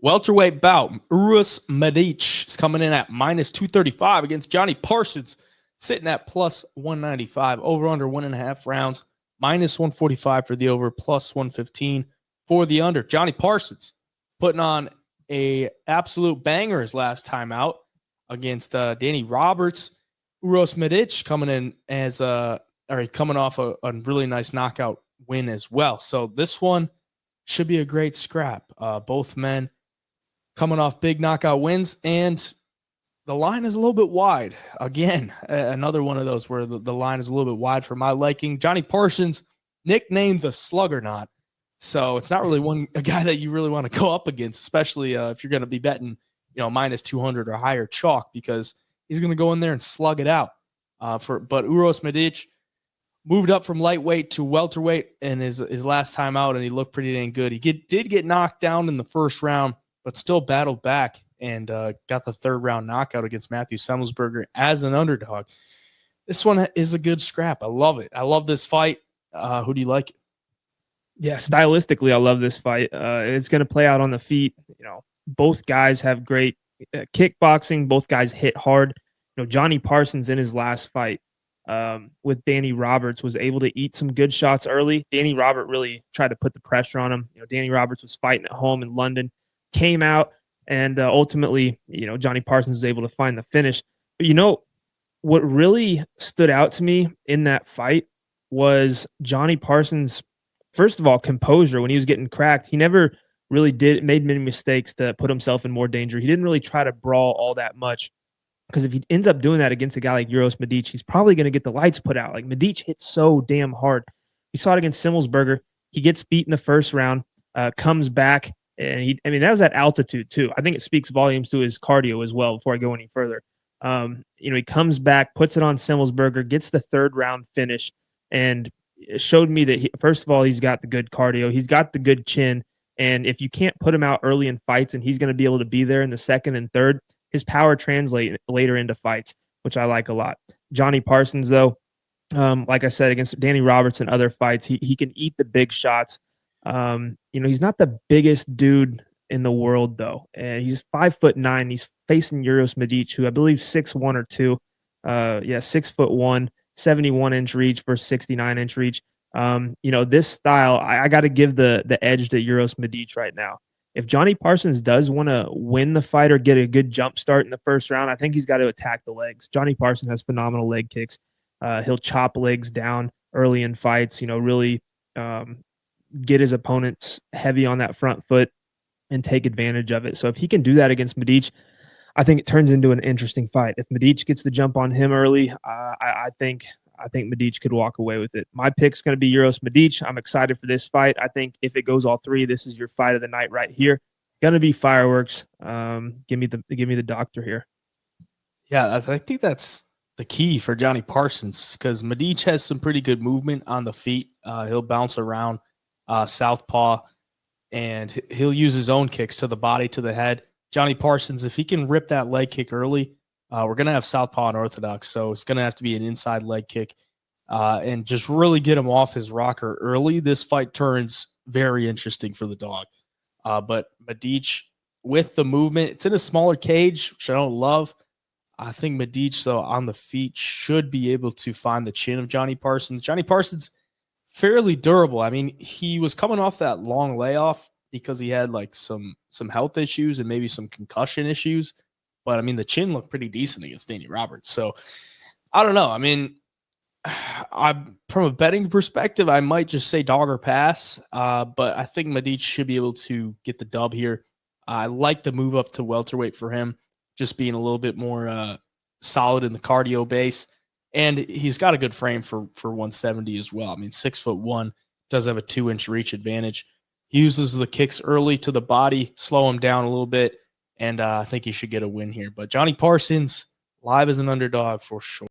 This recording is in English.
Welterweight bout. Urus Medic is coming in at minus 235 against Johnny Parsons, sitting at plus 195. Over under 1.5 rounds. Minus 145 for the over, plus 115 for the under. Johnny Parsons putting on a absolute banger his last time out against Danny Roberts. Uros Medic coming in as coming off a really nice knockout win as well. So this one should be a great scrap. Both men coming off big knockout wins, and the line is a little bit wide. Again, another one of those where the line is a little bit wide for my liking. Johnny Parsons, nicknamed the Sluggernaut. So it's not really a guy that you really want to go up against, especially if you're going to be betting, minus 200 or higher chalk, because he's going to go in there and slug it out. But Uros Medic moved up from lightweight to welterweight in his last time out, and he looked pretty dang good. He did get knocked down in the first round, but still battled back and got the third round knockout against Matthew Semmelsberger as an underdog. This one is a good scrap. I love it. I love this fight. Who do you like? Yeah, stylistically, I love this fight. It's going to play out on the feet. Both guys have great kickboxing. Both guys hit hard. Johnny Parsons in his last fight with Danny Roberts was able to eat some good shots early. Danny Roberts really tried to put the pressure on him. Danny Roberts was fighting at home in London, came out, and ultimately, Johnny Parsons was able to find the finish. But what really stood out to me in that fight was Johnny Parsons, first of all, composure. When he was getting cracked, he never really made many mistakes to put himself in more danger. He didn't really try to brawl all that much, because if he ends up doing that against a guy like Uros Medic, he's probably going to get the lights put out. Like, Medic hits so damn hard. We saw it against Semmelsberger. He gets beat in the first round, comes back, and that was at altitude too. I think it speaks volumes to his cardio as well. Before I go any further, he comes back, puts it on Semmelsberger, gets the third round finish, and it showed me that first of all, he's got the good cardio, he's got the good chin, and if you can't put him out early in fights, and he's going to be able to be there in the second and third, his power translates later into fights, which I like a lot. Johnny Parsons, though, like I said, against Danny Roberts and other fights, he can eat the big shots. He's not the biggest dude in the world, though, and he's 5'9". He's facing Uros Medic, who I believe 6'1" or 2. 6'1", 71-inch reach versus 69-inch reach. This style, I got to give the edge to Uros Medic right now. If Johnny Parsons does want to win the fight or get a good jump start in the first round, I think he's got to attack the legs. Johnny Parsons has phenomenal leg kicks. He'll chop legs down early in fights, really get his opponents heavy on that front foot and take advantage of it. So if he can do that against Medic, I think it turns into an interesting fight. If Medic gets the jump on him early, I think Medic could walk away with it. My pick's going to be Uros Medic. I'm excited for this fight. I think if it goes all three, this is your fight of the night right here. Going to be fireworks. Give me the doctor here. Yeah, I think that's the key for Johnny Parsons, because Medic has some pretty good movement on the feet. He'll bounce around southpaw, and he'll use his own kicks to the body, to the head. Johnny Parsons, if he can rip that leg kick early, we're going to have southpaw and orthodox, so it's going to have to be an inside leg kick and just really get him off his rocker early. This fight turns very interesting for the dog. But Medic, with the movement, it's in a smaller cage, which I don't love. I think Medic, though, on the feet should be able to find the chin of Johnny Parsons. Johnny Parsons, fairly durable. I mean, he was coming off that long layoff because he had like some health issues and maybe some concussion issues. But I mean, the chin looked pretty decent against Danny Roberts. So I don't know. I mean, from a betting perspective, I might just say dog or pass. But I think Medic should be able to get the dub here. I like the move up to welterweight for him, just being a little bit more solid in the cardio base. And he's got a good frame for 170 as well. I mean, 6'1", does have a 2-inch reach advantage. He uses the kicks early to the body, slow him down a little bit, and I think he should get a win here. But Johnny Parsons, live as an underdog for sure.